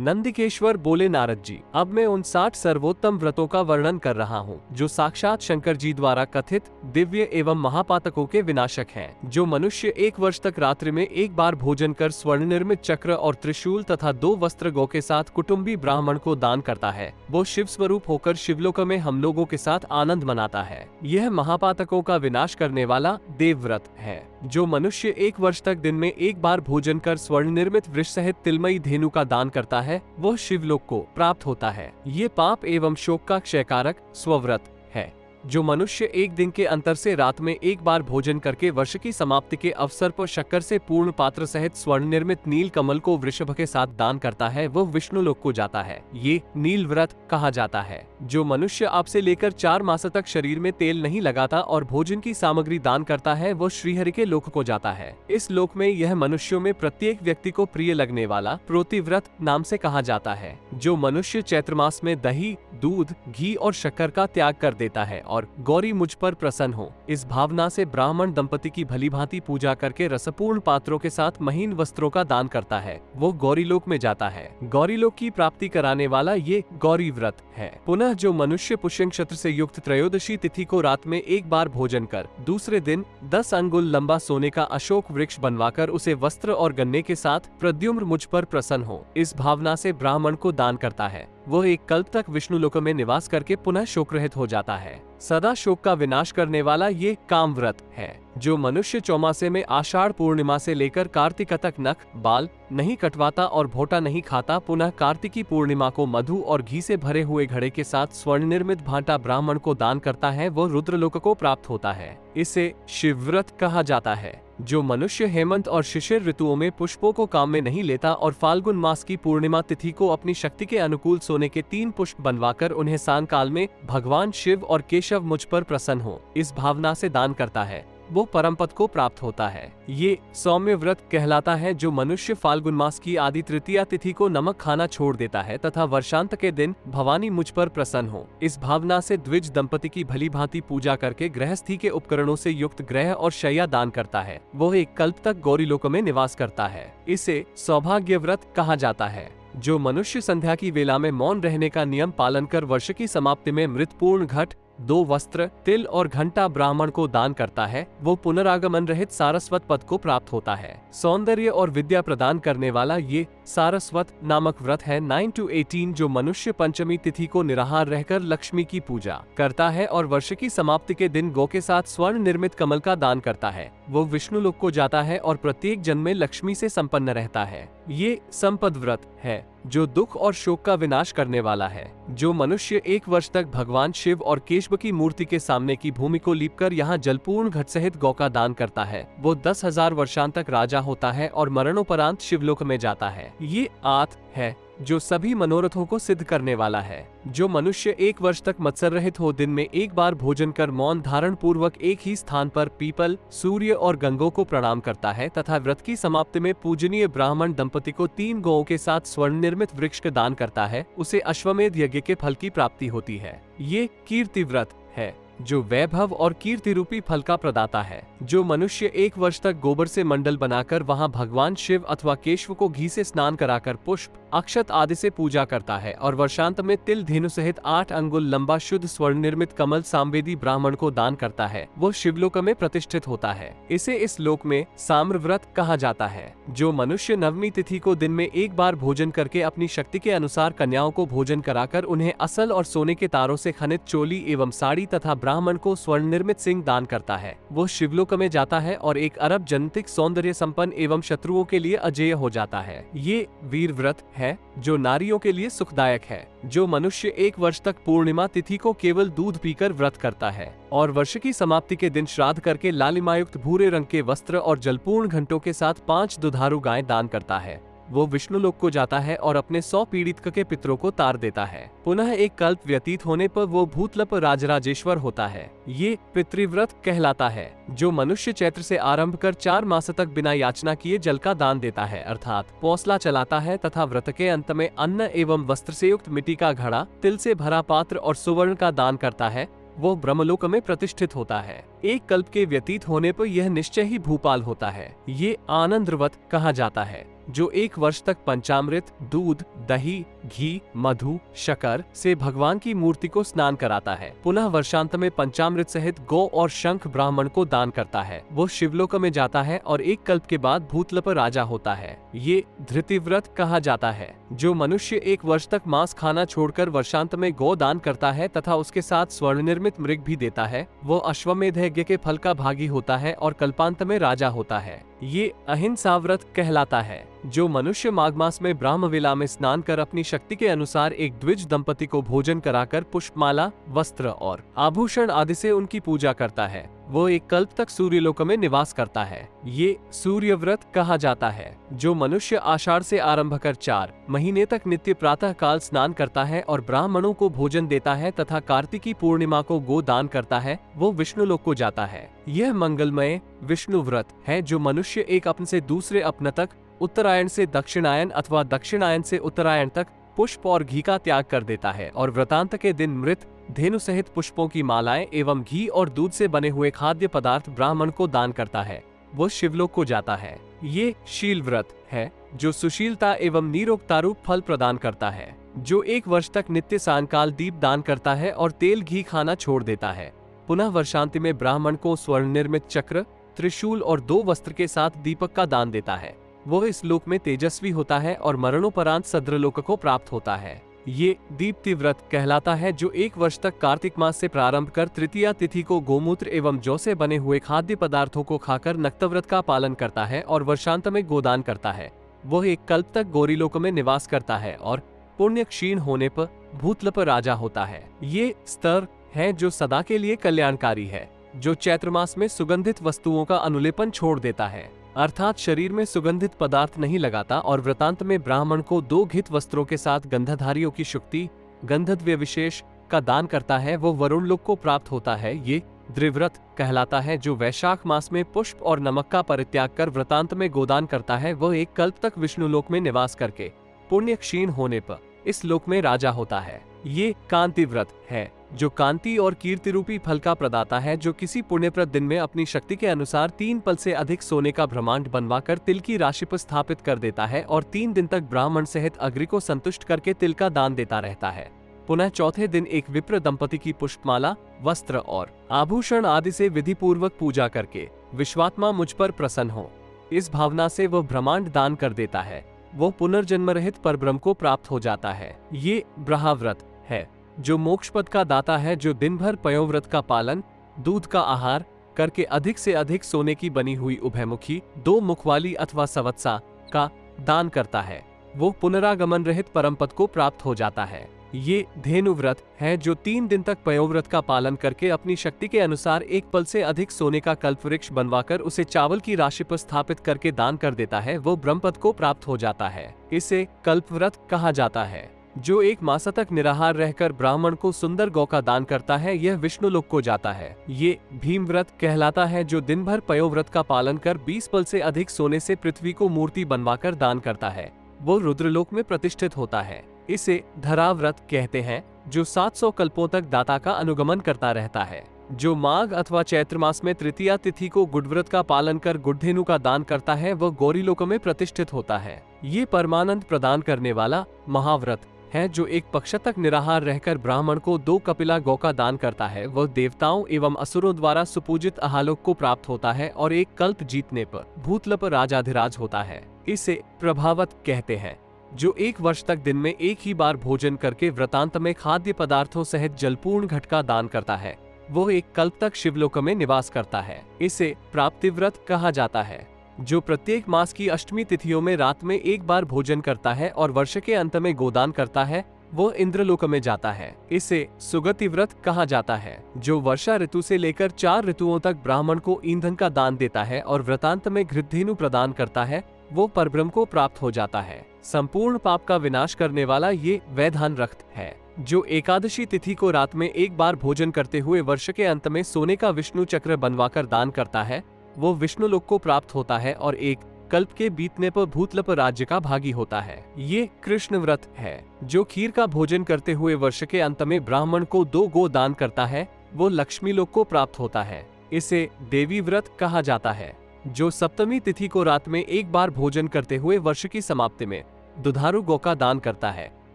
नंदिकेश्वर बोले, नारद जी, अब मैं उन 60 सर्वोत्तम व्रतों का वर्णन कर रहा हूँ जो साक्षात शंकर जी द्वारा कथित दिव्य एवं महापातकों के विनाशक हैं। जो मनुष्य 1 वर्ष तक रात्रि में एक बार भोजन कर स्वर्ण निर्मित चक्र और त्रिशूल तथा 2 वस्त्र गौ के साथ कुटुंबी ब्राह्मण को दान करता है, वो शिव स्वरूप होकर शिवलोक में हम लोगों के साथ आनंद मनाता है। यह महापातकों का विनाश करने वाला देवव्रत है। जो मनुष्य 1 वर्ष तक दिन में एक बार भोजन कर स्वर्ण निर्मित वृष सहित तिलमयी धेनु का दान करता है, वह शिवलोक को प्राप्त होता है। ये पाप एवं शोक का क्षयकारक स्वव्रत है। जो मनुष्य एक दिन के अंतर से रात में एक बार भोजन करके वर्ष की समाप्ति के अवसर पर शक्कर से पूर्ण पात्र सहित स्वर्ण निर्मित नील कमल को वृषभ के साथ दान करता है, वह विष्णु लोक को जाता है। ये नील व्रत कहा जाता है। जो मनुष्य अब से लेकर 4 मास तक शरीर में तेल नहीं लगाता और भोजन की सामग्री दान करता है, वो श्रीहरि के लोक को जाता है। इस लोक में यह मनुष्यों में प्रत्येक व्यक्ति को प्रिय लगने वाला प्रोतिव्रत नाम से कहा जाता है। जो मनुष्य चैत्र मास में दही, दूध, घी और शक्कर का त्याग कर देता है और गौरी मुझ पर प्रसन्न हो, इस भावना से ब्राह्मण दंपति की भलीभांति पूजा करके रसपूर्ण पात्रों के साथ महीन वस्त्रों का दान करता है, वो गौरी लोक में जाता है। गौरी लोक की प्राप्ति कराने वाला ये गौरी व्रत है। पुनः जो मनुष्य पुष्य नक्षत्र से युक्त त्रयोदशी तिथि को रात में एक बार भोजन कर दूसरे दिन 10 अंगुल लंबा सोने का अशोक वृक्ष बनवाकर उसे वस्त्र और गन्ने के साथ प्रद्युम्न मुझ पर प्रसन्न हो, इस भावना से ब्राह्मण को दान करता है, वह 1 कल्प तक विष्णु लोक में निवास करके पुनः शोक रहित हो जाता है। सदा शोक का विनाश करने वाला ये काम व्रत है। जो मनुष्य चौमासे में आषाढ़ पूर्णिमा से लेकर कार्तिक तक नख बाल नहीं कटवाता और भोटा नहीं खाता, पुनः कार्तिकी पूर्णिमा को मधु और घी से भरे हुए घड़े के साथ स्वर्ण निर्मित भांटा ब्राह्मण को दान करता है, वो रुद्रलोक को प्राप्त होता है। इसे शिवव्रत कहा जाता है। जो मनुष्य हेमंत और शिशिर ऋतुओं में पुष्पों को काम में नहीं लेता और फाल्गुन मास की पूर्णिमा तिथि को अपनी शक्ति के अनुकूल सोने के 3 पुष्प बनवाकर उन्हें सांय काल में भगवान शिव और केशव मुझ पर प्रसन्न हो, इस भावना से दान करता है, वो परम पद को प्राप्त होता है। ये सौम्य व्रत कहलाता है। जो मनुष्य फाल्गुन मास की आदि तृतीया तिथि को नमक खाना छोड़ देता है तथा वर्षांत के दिन भवानी मुझ पर प्रसन्न हो, इस भावना से द्विज दंपति की भली भांति पूजा करके गृहस्थी के उपकरणों से युक्त ग्रह और शैया दान करता है, वो 1 कल्प तक गौरी लोक में निवास करता है। इसे सौभाग्य व्रत कहा जाता है। जो मनुष्य संध्या की वेला में मौन रहने का नियम पालन कर वर्ष की समाप्ति में मृतपूर्ण घट, 2 वस्त्र, तिल और घंटा ब्राह्मण को दान करता है, वो पुनरागमन रहित सारस्वत पद को प्राप्त होता है। सौंदर्य और विद्या प्रदान करने वाला ये सारस्वत नामक व्रत है। 9 to 18 जो मनुष्य पंचमी तिथि को निराहार रहकर लक्ष्मी की पूजा करता है और वर्ष की समाप्ति के दिन गौ के साथ स्वर्ण निर्मित कमल का दान करता है, वो विष्णु लोक को जाता है और प्रत्येक जन्म में लक्ष्मी से संपन्न रहता है। ये संपद व्रत है जो दुख और शोक का विनाश करने वाला है। जो मनुष्य 1 वर्ष तक भगवान शिव और केशव की मूर्ति के सामने की भूमि को लीपकर यहाँ जलपूर्ण घट सहित गौ का दान करता है, वो 10,000 वर्षांत तक राजा होता है और मरणोपरांत शिवलोक में जाता है। ये आत है जो सभी मनोरथों को सिद्ध करने वाला है। जो मनुष्य 1 वर्ष तक मत्सर रहित हो दिन में एक बार भोजन कर मौन धारण पूर्वक एक ही स्थान पर पीपल, सूर्य और गंगों को प्रणाम करता है तथा व्रत की समाप्ति में पूजनीय ब्राह्मण दंपति को 3 गौओं के साथ स्वर्ण निर्मित वृक्ष का दान करता है, उसे अश्वमेध यज्ञ के फल की प्राप्ति होती है। ये कीर्ति व्रत है जो वैभव और कीर्ति रूपी फल का प्रदाता है। जो मनुष्य 1 वर्ष तक गोबर से मंडल बनाकर वहां भगवान शिव अथवा केशव को घी से स्नान कराकर पुष्प, अक्षत आदि से पूजा करता है और वर्षांत में तिल धेनु सहित 8 अंगुल लंबा शुद्ध स्वर्ण निर्मित कमल सामवेदी ब्राह्मण को दान करता है, वो शिवलोक में प्रतिष्ठित होता है। इसे इस लोक में साम्र व्रत कहा जाता है। जो मनुष्य नवमी तिथि को दिन में एक बार भोजन करके अपनी शक्ति के अनुसार कन्याओं को भोजन कराकर उन्हें असल और सोने के तारों से खनित चोली एवं साड़ी तथा ब्राह्मण को स्वर्ण निर्मित सिंह दान करता है, वो शिवलोक में जाता है और 1 अरब जनितिक सौंदर्य संपन्न एवं शत्रुओं के लिए अजेय हो जाता है। ये वीर व्रत है जो नारियों के लिए सुखदायक है। जो मनुष्य 1 वर्ष तक पूर्णिमा तिथि को केवल दूध पीकर व्रत करता है और वर्ष की समाप्ति के दिन श्राद्ध करके लालिमायुक्त भूरे रंग के वस्त्र और जलपूर्ण घंटों के साथ 5 दुधारू गायें दान करता है, वो विष्णु लोक को जाता है और अपने 100 पीड़ित के पितरों को तार देता है। पुनः 1 कल्प व्यतीत होने पर वो भूतलप राजराजेश्वर होता है। ये पितृव्रत कहलाता है। जो मनुष्य चैत्र से आरंभ कर 4 मास तक बिना याचना किए जल का दान देता है अर्थात पौसला चलाता है तथा व्रत के अंत में अन्न एवं वस्त्र से युक्त मिट्टी का घड़ा, तिल से भरा पात्र और सुवर्ण का दान करता है, वो ब्रह्मलोक में प्रतिष्ठित होता है। एक कल्प के व्यतीत होने पर यह निश्चय ही भूपाल होता है। ये आनंदव्रत कहा जाता है, जो 1 वर्ष तक पंचामृत, दूध, दही, घी, मधु, शक्कर से भगवान की मूर्ति को स्नान कराता है। पुनः वर्षांत में पंचामृत सहित गौ और शंख ब्राह्मण को दान करता है। वो शिवलोक में जाता है और 1 कल्प के बाद भूतल पर राजा होता है। ये धृतिव्रत कहा जाता है। जो मनुष्य 1 वर्ष तक मांस खाना छोड़कर वर्षांत में गौ दान करता है तथा उसके साथ स्वर्ण निर्मित मृग भी देता है, वो अश्वमेध यज्ञ के फल का भागी होता है और कल्पांत में राजा होता है। ये अहिंसा व्रत कहलाता है। जो मनुष्य माघ मास में ब्राह्मवेला में स्नान कर अपनी शक्ति के अनुसार एक द्विज दंपति को भोजन कराकर पुष्पमाला, वस्त्र और आभूषण आदि से उनकी पूजा करता है, वो 1 कल्प तक सूर्यलोक में निवास करता है। ये सूर्य व्रत कहा जाता है। जो मनुष्य आषाढ़ से आरंभ कर 4 महीने तक नित्य प्रातः काल स्नान करता है और ब्राह्मणों को भोजन देता है तथा कार्तिकी पूर्णिमा को गो दान करता है, वो विष्णु लोक को जाता है। यह मंगलमय विष्णु व्रत है। जो मनुष्य एक अपन से दूसरे अपन तक, उत्तरायण से दक्षिणायन अथवा दक्षिणायन से उत्तरायण तक पुष्प और घी का त्याग कर देता है और व्रतांत के दिन मृत धेनु सहित पुष्पों की मालाएं एवं घी और दूध से बने हुए खाद्य पदार्थ ब्राह्मण को दान करता है, वो शिवलोक को जाता है। ये शील व्रत है, जो सुशीलता एवं निरोक्तारूप फल प्रदान करता है। जो 1 वर्ष तक नित्य सायंकाल दीप दान करता है और तेल घी खाना छोड़ देता है। पुनः वर्षांत में ब्राह्मण को स्वर्ण निर्मित चक्र, त्रिशूल और 2 वस्त्र के साथ दीपक का दान देता है। वो इस लोक में तेजस्वी होता है और मरणोपरांत सद्रलोक को प्राप्त होता है। ये दीप्ति व्रत कहलाता है। जो 1 वर्ष तक कार्तिक मास से प्रारंभ कर तृतीया तिथि को गोमूत्र एवं जौ से बने हुए खाद्य पदार्थों को खाकर नक्तव्रत का पालन करता है और वर्षांत में गोदान करता है। वह 1 कल्प तक गौरीलोक में निवास करता है और पुण्य क्षीण होने पर भूतल पर राजा होता है। ये स्तर है जो सदा के लिए कल्याणकारी है। जो चैत्र मास में सुगंधित वस्तुओं का अनुलेपन छोड़ देता है, अर्थात शरीर में सुगंधित पदार्थ नहीं लगाता और व्रतांत में ब्राह्मण को 2 घित वस्त्रों के साथ गंधाधारियों की शुक्ति, गंधद्वय विशेष का दान करता है, वो वरुण लोक को प्राप्त होता है। ये द्रिव्रत कहलाता है। जो वैशाख मास में पुष्प और नमक का परित्याग कर व्रतांत में गोदान करता है, वह 1 कल्प तक विष्णु लोक में निवास करके पुण्य क्षीण होने पर इस लोक में राजा होता है। ये कांति व्रत है, जो कांति और कीर्ति रूपी फल का प्रदाता है। जो किसी पुण्यप्रद दिन में अपनी शक्ति के अनुसार 3 पल से अधिक सोने का ब्रह्मांड बनवाकर तिल की राशि पर स्थापित कर देता है और 3 दिन तक ब्राह्मण सहित अग्नि को संतुष्ट करके तिल का दान देता रहता है। पुनः चौथे दिन एक विप्र दंपति की पुष्पमाला, वस्त्र और आभूषण आदि से विधि पूर्वक पूजा करके विश्वात्मा मुझ पर प्रसन्न हो, इस भावना से वह ब्रह्मांड दान कर देता है। वो पुनर्जन्म रहित परब्रह्म को प्राप्त हो जाता है। ये ब्रह्मव्रत है, जो मोक्ष पद का दाता है। जो दिन भर पयोव्रत का पालन, दूध का आहार करके अधिक से अधिक सोने की बनी हुई उभयमुखी 2 मुख वाली अथवा सवत्सा का दान करता है, वो पुनरागमन रहित परम पद को प्राप्त हो जाता है। ये धेनु व्रत है, जो 3 दिन तक पयोव्रत का पालन करके अपनी शक्ति के अनुसार 1 पल से अधिक सोने का कल्प वृक्ष बनवाकर उसे चावल की राशि पर स्थापित करके दान कर देता है, वो ब्रह्मपद को प्राप्त हो जाता है। इसे कल्प व्रत कहा जाता है। जो 1 मास तक निराहार रहकर ब्राह्मण को सुंदर गौ का दान करता है, यह विष्णु लोक को जाता है। ये भीम व्रत कहलाता है। जो दिन भर पयोव्रत का पालन कर 20 पल से अधिक सोने से पृथ्वी को मूर्ति बनवाकर दान करता है, वो रुद्रलोक में प्रतिष्ठित होता है। इसे धराव्रत कहते हैं, जो 700 कल्पों तक दाता का अनुगमन करता रहता है। जो माघ अथवा चैत्र मास में तृतीया तिथि को गुडव्रत का पालन कर गुडधेनु का दान करता है, वह गौरीलोक में प्रतिष्ठित होता है। ये परमानंद प्रदान करने वाला महाव्रत है। जो 1 पक्ष तक निराहार रहकर ब्राह्मण को 2 कपिला गौ का दान करता है, वह देवताओं एवं असुरों द्वारा सुपूजित अहालोक को प्राप्त होता है और 1 कल्प जीतने पर भूतल पर राजाधिराज होता है। इसे प्रभावत कहते हैं। जो 1 वर्ष तक दिन में 1 ही बार भोजन करके व्रतांत में खाद्य पदार्थों सहित जलपूर्ण घट का दान करता है, वो 1 कल्प तक शिवलोक में निवास करता है। इसे प्राप्ति व्रत कहा जाता है। जो प्रत्येक मास की अष्टमी तिथियों में रात में 1 बार भोजन करता है और वर्ष के अंत में गोदान करता है, वो इंद्रलोक में जाता है। इसे सुगति व्रत कहा जाता है। जो वर्षा ऋतु से लेकर 4 ऋतुओं तक ब्राह्मण को ईंधन का दान देता है और व्रतांत में घृतधेनु प्रदान करता है, वो परब्रह्म को प्राप्त हो जाता है। संपूर्ण पाप का विनाश करने वाला ये वैधान रक्त है। जो एकादशी तिथि को रात में 1 बार भोजन करते हुए वर्ष के अंत में सोने का विष्णु चक्र बनवाकर दान करता है, वो विष्णु लोक को प्राप्त होता है और 1 कल्प के बीतने पर भूतल पर राज्य का भागी होता है। ये कृष्ण व्रत है। जो खीर का भोजन करते हुए वर्ष के अंत में ब्राह्मण को 2 गो दान करता है, वो लक्ष्मी लोक को प्राप्त होता है। इसे देवी व्रत कहा जाता है, जो सप्तमी तिथि को रात में एक बार भोजन करते हुए वर्ष की समाप्ति में दुधारू गौ का दान करता है,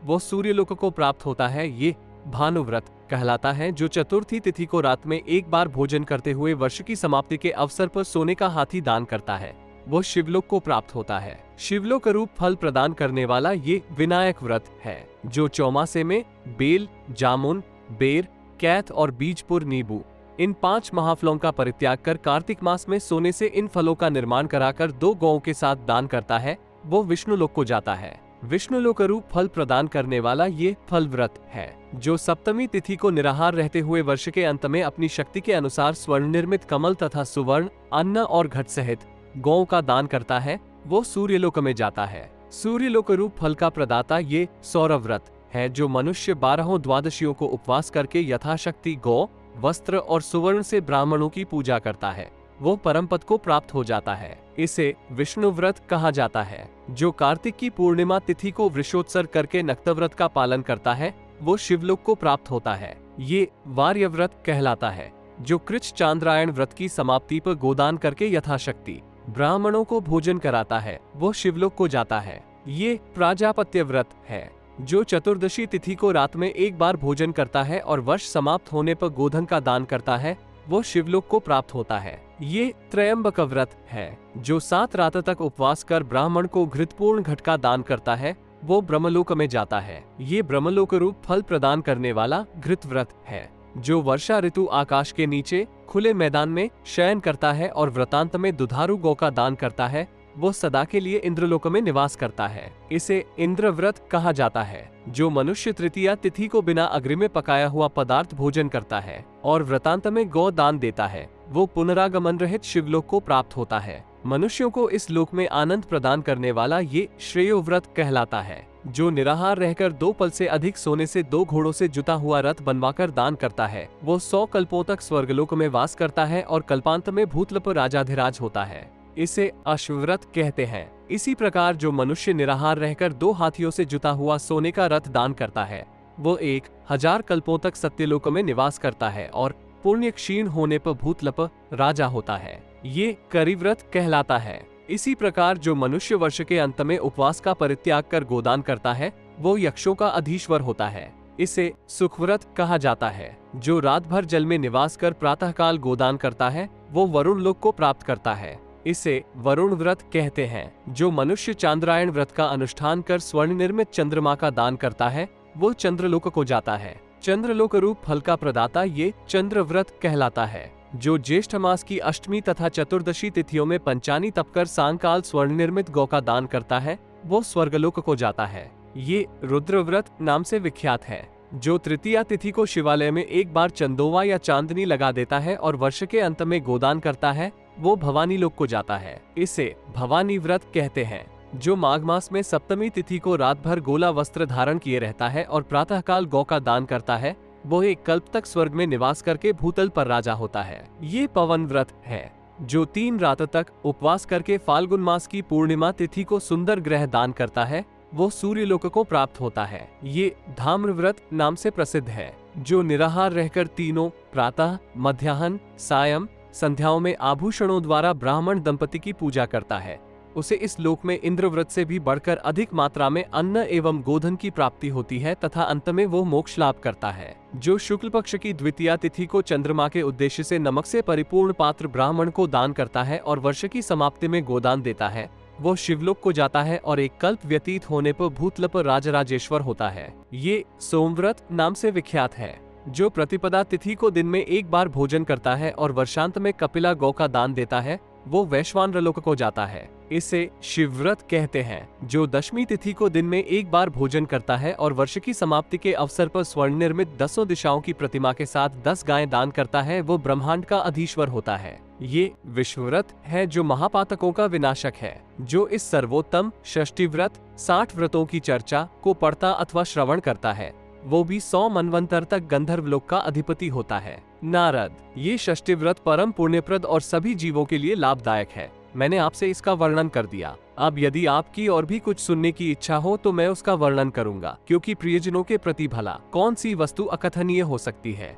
वो सूर्यलोक को प्राप्त होता है। ये भानुव्रत कहलाता है, जो चतुर्थी तिथि को रात में एक बार भोजन करते हुए वर्ष की समाप्ति के अवसर पर सोने का हाथी दान करता है, वो शिवलोक को प्राप्त होता है। शिवलोक रूप फल प्रदान करने वाला ये विनायक व्रत है, जो चौमासे में बेल, जामुन, बेर, कैथ और बीजपुर नींबू इन 5 महाफलों का परित्याग कर कार्तिक मास में सोने से इन फलों का निर्माण कराकर 2 गौओं के साथ दान करता है, वो विष्णु लोक को जाता है। विष्णु लोक रूप फल प्रदान करने वाला ये फल व्रत है, जो सप्तमी तिथि को निराहार रहते हुए वर्ष के अंत में अपनी शक्ति के अनुसार स्वर्ण निर्मित कमल तथा सुवर्ण, अन्न और घट सहित गौओं का दान करता है, वो सूर्यलोक में जाता है। सूर्यलोक रूप फल का प्रदाता ये सौरव व्रत है, जो मनुष्य 12 द्वादशियों को उपवास करके यथाशक्ति गौ, वस्त्र और सुवर्ण से ब्राह्मणों की पूजा करता है, वो परम पद को प्राप्त हो जाता है। इसे विष्णु व्रत कहा जाता है। जो कार्तिक की पूर्णिमा तिथि को वृषोत्सर्ग करके नक्तव्रत का पालन करता है, वो शिवलोक को प्राप्त होता है। ये वार्य व्रत कहलाता है, जो कृच्छ चांद्रायण व्रत की समाप्ति पर गोदान करके यथाशक्ति ब्राह्मणों को भोजन कराता है, वो शिवलोक को जाता है। ये प्राजापत्य व्रत है, जो चतुर्दशी तिथि को रात में एक बार भोजन करता है और वर्ष समाप्त होने पर गोधन का दान करता है, वो शिवलोक को प्राप्त होता है। ये त्रयंबक व्रत है, जो 7 रात तक उपवास कर ब्राह्मण को घृतपूर्ण घट का दान करता है, वो ब्रह्मलोक में जाता है। ये ब्रह्मलोक रूप फल प्रदान करने वाला घृत व्रत है, जो वर्षा ऋतु आकाश के नीचे खुले मैदान में शयन करता है और व्रतांत में दुधारू गौ का दान करता है, वो सदा के लिए इंद्रलोक में निवास करता है। इसे इंद्र व्रत कहा जाता है। जो मनुष्य तृतीया तिथि को बिना अग्नि में पकाया हुआ पदार्थ भोजन करता है और व्रतांत में गौ दान देता है, वो पुनरागमन रहित शिवलोक को प्राप्त होता है। मनुष्यों को इस लोक में आनंद प्रदान करने वाला ये श्रेयो व्रत कहलाता है। जो निराहार रहकर 2 पल से अधिक सोने से 2 घोड़ों से जुता हुआ रथ बनवाकर दान करता है, वो 100 कल्पों तक स्वर्गलोक में वास करता है और कल्पांत में भूतल पर राजाधिराज होता है। इसे अश्वव्रत कहते हैं। इसी प्रकार जो मनुष्य निराहार रहकर 2 हाथियों से जुता हुआ सोने का रथ दान करता है, वो 1000 कल्पों तक सत्यलोक में निवास करता है और पुण्य क्षीण होने पर भूतल पर राजा होता है। ये करिव्रत कहलाता है। इसी प्रकार जो मनुष्य वर्ष के अंत में उपवास का परित्याग कर गोदान करता है, वो यक्षों का अधीश्वर होता है। इसे सुखव्रत कहा जाता है। जो रात भर जल में निवास कर प्रातःकाल गोदान करता है, वो वरुण लोक को प्राप्त करता है। इसे वरुण व्रत कहते हैं। जो मनुष्य चांद्रायण व्रत का अनुष्ठान कर स्वर्ण निर्मित चंद्रमा का दान करता है, वो चंद्रलोक को जाता है। चंद्रलोक रूप फल का प्रदाता ये चंद्र व्रत कहलाता है। जो ज्येष्ठ मास की अष्टमी तथा चतुर्दशी तिथियों में पंचानी तपकर सांकाल स्वर्ण निर्मित गौ का दान करता है, वो स्वर्गलोक को जाता है। ये रुद्र व्रत नाम से विख्यात है। जो तृतीया तिथि को शिवालय में एक बार चंदोवा या चांदनी लगा देता है और वर्ष के अंत में गोदान करता है, वो भवानी लोक को जाता है। इसे भवानी व्रत कहते हैं। जो माघ मास में सप्तमी तिथि को रात भर गोला वस्त्र धारण किए रहता है और प्रातःकाल गौ का दान करता है, वो 1 कल्प तक स्वर्ग में निवास करके भूतल पर राजा होता है। ये पवन व्रत है। जो 3 रात तक उपवास करके फाल्गुन मास की पूर्णिमा तिथि को सुंदर ग्रह दान करता है, वो सूर्यलोक को प्राप्त होता है। ये धाम्र व्रत नाम से प्रसिद्ध है। जो निराहार रहकर तीनों प्रातः, मध्याह्न, सायं संध्याओं में आभूषणों द्वारा ब्राह्मण दंपति की पूजा करता है, उसे इस लोक में इंद्र व्रत से भी बढ़कर अधिक मात्रा में अन्न एवं गोधन की प्राप्ति होती है तथा अंत में वो मोक्ष लाभ करता है। जो शुक्ल पक्ष की द्वितीया तिथि को चंद्रमा के उद्देश्य से नमक से परिपूर्ण पात्र ब्राह्मण को दान करता है और वर्ष की समाप्ति में गोदान देता है, वो शिवलोक को जाता है और 1 कल्प व्यतीत होने पर भूतल पर राजराजेश्वर होता है। ये सोमव्रत नाम से विख्यात है। जो प्रतिपदा तिथि को दिन में 1 बार भोजन करता है और वर्षांत में कपिला गौ का दान देता है, वो वैश्वानर लोक को जाता है। इसे शिवव्रत कहते हैं। जो दशमी तिथि को दिन में 1 बार भोजन करता है और वर्ष की समाप्ति के अवसर पर स्वर्ण निर्मित 10 दिशाओं की प्रतिमा के साथ 10 गायें दान करता है, वो ब्रह्मांड का अधीश्वर होता है। ये विश्वव्रत है, जो महापातकों का विनाशक है। जो इस सर्वोत्तम षष्ठी व्रत 60 व्रतों की चर्चा को पढ़ता अथवा श्रवण करता है, वो भी 100 मनवंतर तक गंधर्व लोक का अधिपति होता है। नारद, ये षष्ठी व्रत परम पुण्यप्रद और सभी जीवों के लिए लाभदायक है। मैंने आपसे इसका वर्णन कर दिया। अब यदि आपकी और भी कुछ सुनने की इच्छा हो तो मैं उसका वर्णन करूंगा, क्योंकि प्रियजनों के प्रति भला कौन सी वस्तु अकथनीय हो सकती है।